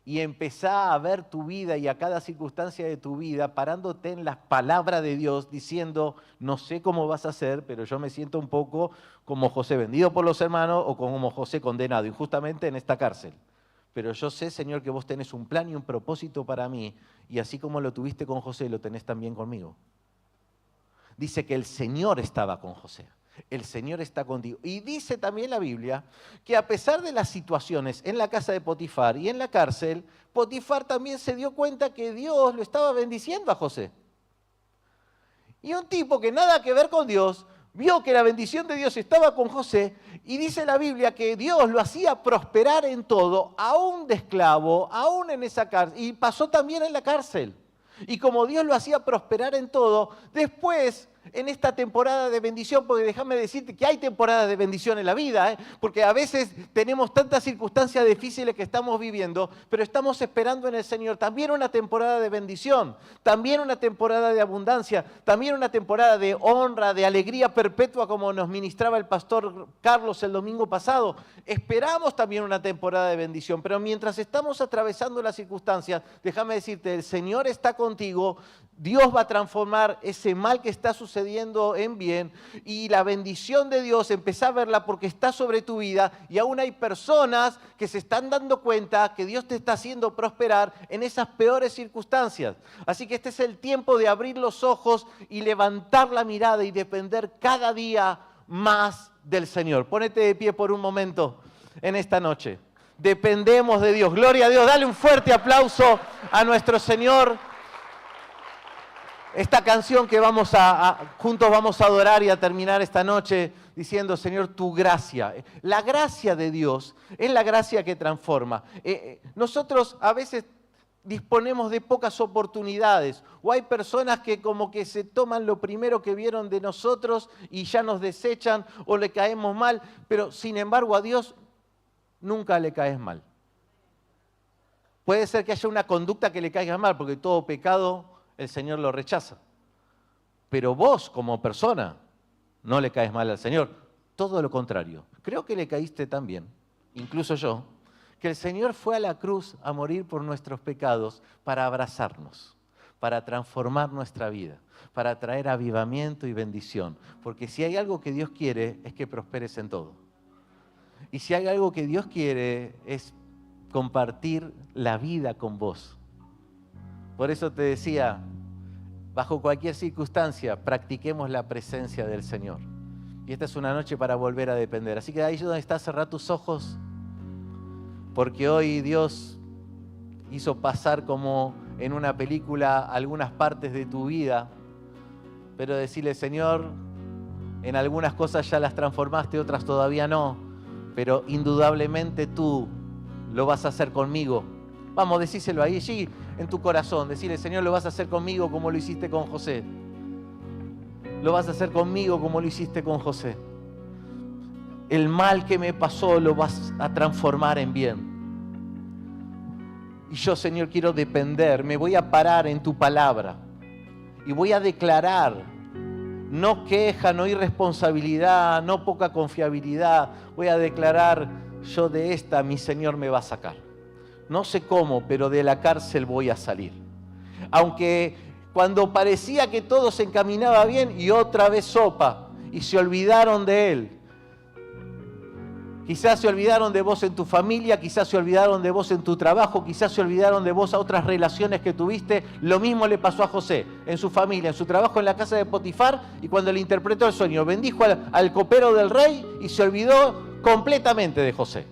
Y empezá a ver tu vida y a cada circunstancia de tu vida parándote en las palabras de Dios diciendo, no sé cómo vas a hacer, pero yo me siento un poco como José vendido por los hermanos o como José condenado injustamente en esta cárcel. Pero yo sé, Señor, que vos tenés un plan y un propósito para mí y así como lo tuviste con José, lo tenés también conmigo. Dice que el Señor estaba con José. El Señor está contigo. Y dice también la Biblia que a pesar de las situaciones en la casa de Potifar y en la cárcel, Potifar también se dio cuenta que Dios lo estaba bendiciendo a José. Y un tipo que nada que ver con Dios, vio que la bendición de Dios estaba con José y dice la Biblia que Dios lo hacía prosperar en todo, aún de esclavo, aún en esa cárcel, y pasó también en la cárcel. Y como Dios lo hacía prosperar en todo, después en esta temporada de bendición, porque déjame decirte que hay temporadas de bendición en la vida, porque a veces tenemos tantas circunstancias difíciles que estamos viviendo, pero estamos esperando en el Señor también una temporada de bendición, también una temporada de abundancia, también una temporada de honra, de alegría perpetua, como nos ministraba el pastor Carlos el domingo pasado. Esperamos también una temporada de bendición, pero mientras estamos atravesando las circunstancias, déjame decirte, el Señor está contigo. Dios va a transformar ese mal que está sucediendo en bien, y la bendición de Dios empezá a verla porque está sobre tu vida, y aún hay personas que se están dando cuenta que Dios te está haciendo prosperar en esas peores circunstancias. Así que este es el tiempo de abrir los ojos y levantar la mirada y depender cada día más del Señor. Pónete de pie por un momento en esta noche. Dependemos de Dios. Gloria a Dios. Dale un fuerte aplauso a nuestro Señor. Esta canción que juntos vamos a adorar y a terminar esta noche diciendo, Señor, tu gracia. La gracia de Dios es la gracia que transforma. Nosotros a veces disponemos de pocas oportunidades, o hay personas que como que se toman lo primero que vieron de nosotros y ya nos desechan o le caemos mal, pero sin embargo a Dios nunca le caes mal. Puede ser que haya una conducta que le caiga mal, porque todo pecado el Señor lo rechaza. Pero vos como persona no le caes mal al Señor. Todo lo contrario. Creo que le caíste tan bien, incluso yo, que el Señor fue a la cruz a morir por nuestros pecados para abrazarnos, para transformar nuestra vida, para traer avivamiento y bendición. Porque si hay algo que Dios quiere es que prosperes en todo. Y si hay algo que Dios quiere es compartir la vida con vos. Por eso te decía, bajo cualquier circunstancia, practiquemos la presencia del Señor. Y esta es una noche para volver a depender. Así que ahí donde estás, cerrá tus ojos, porque hoy Dios hizo pasar como en una película algunas partes de tu vida, pero decirle, Señor, en algunas cosas ya las transformaste, otras todavía no, pero indudablemente tú lo vas a hacer conmigo. Vamos, decíselo ahí, allí en tu corazón. Decirle, Señor, lo vas a hacer conmigo como lo hiciste con José. Lo vas a hacer conmigo como lo hiciste con José. El mal que me pasó lo vas a transformar en bien. Y yo, Señor, quiero depender. Me voy a parar en tu palabra. Y voy a declarar, no queja, no irresponsabilidad, no poca confiabilidad. Voy a declarar, yo de esta mi Señor me va a sacar. No sé cómo, pero de la cárcel voy a salir. Aunque cuando parecía que todo se encaminaba bien y otra vez sopa y se olvidaron de Él. Quizás se olvidaron de vos en tu familia, quizás se olvidaron de vos en tu trabajo, quizás se olvidaron de vos a otras relaciones que tuviste. Lo mismo le pasó a José, en su familia, en su trabajo en la casa de Potifar, y cuando le interpretó el sueño, bendijo al copero del rey y se olvidó completamente de José.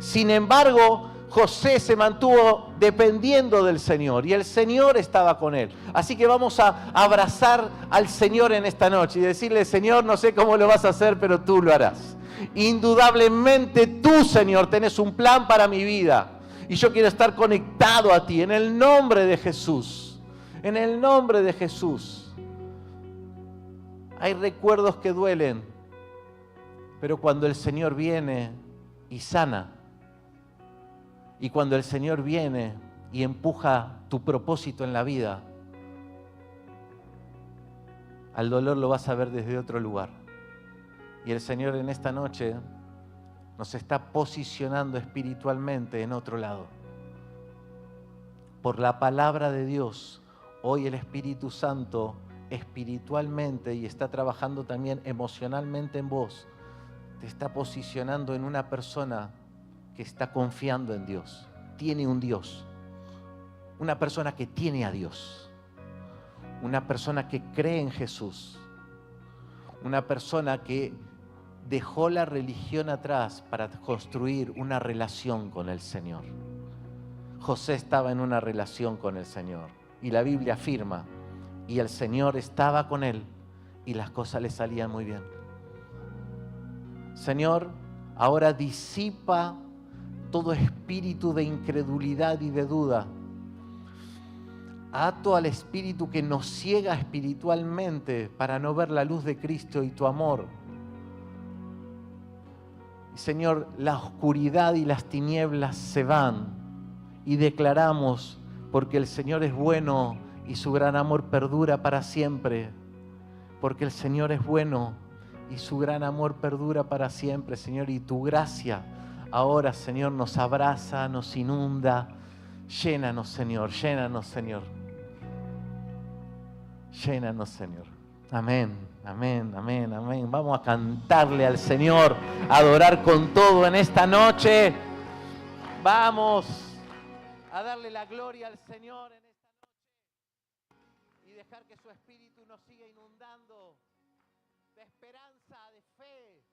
Sin embargo, José se mantuvo dependiendo del Señor y el Señor estaba con él. Así que vamos a abrazar al Señor en esta noche y decirle, Señor, no sé cómo lo vas a hacer, pero tú lo harás. Indudablemente tú, Señor, tenés un plan para mi vida y yo quiero estar conectado a ti en el nombre de Jesús. En el nombre de Jesús. Hay recuerdos que duelen, pero cuando el Señor viene y sana, y cuando el Señor viene y empuja tu propósito en la vida, al dolor lo vas a ver desde otro lugar. Y el Señor en esta noche nos está posicionando espiritualmente en otro lado. Por la palabra de Dios, hoy el Espíritu Santo espiritualmente y está trabajando también emocionalmente en vos, te está posicionando en una persona que está confiando en Dios, tiene un Dios, una persona que tiene a Dios, una persona que cree en Jesús, una persona que dejó la religión atrás para construir una relación con el Señor. José estaba en una relación con el Señor y la Biblia afirma, y el Señor estaba con él y las cosas le salían muy bien. Señor, ahora disipa todo espíritu de incredulidad y de duda. Ato al espíritu que nos ciega espiritualmente para no ver la luz de Cristo y tu amor. Y Señor, la oscuridad y las tinieblas se van y declaramos, porque el Señor es bueno y su gran amor perdura para siempre. Porque el Señor es bueno y su gran amor perdura para siempre, Señor. Y tu gracia ahora, Señor, nos abraza, nos inunda. Llénanos, Señor, llénanos, Señor. Llénanos, Señor. Amén, amén, amén, amén. Vamos a cantarle al Señor, a adorar con todo en esta noche. Vamos a darle la gloria al Señor en esta noche y dejar que su Espíritu nos siga inundando de esperanza, de fe.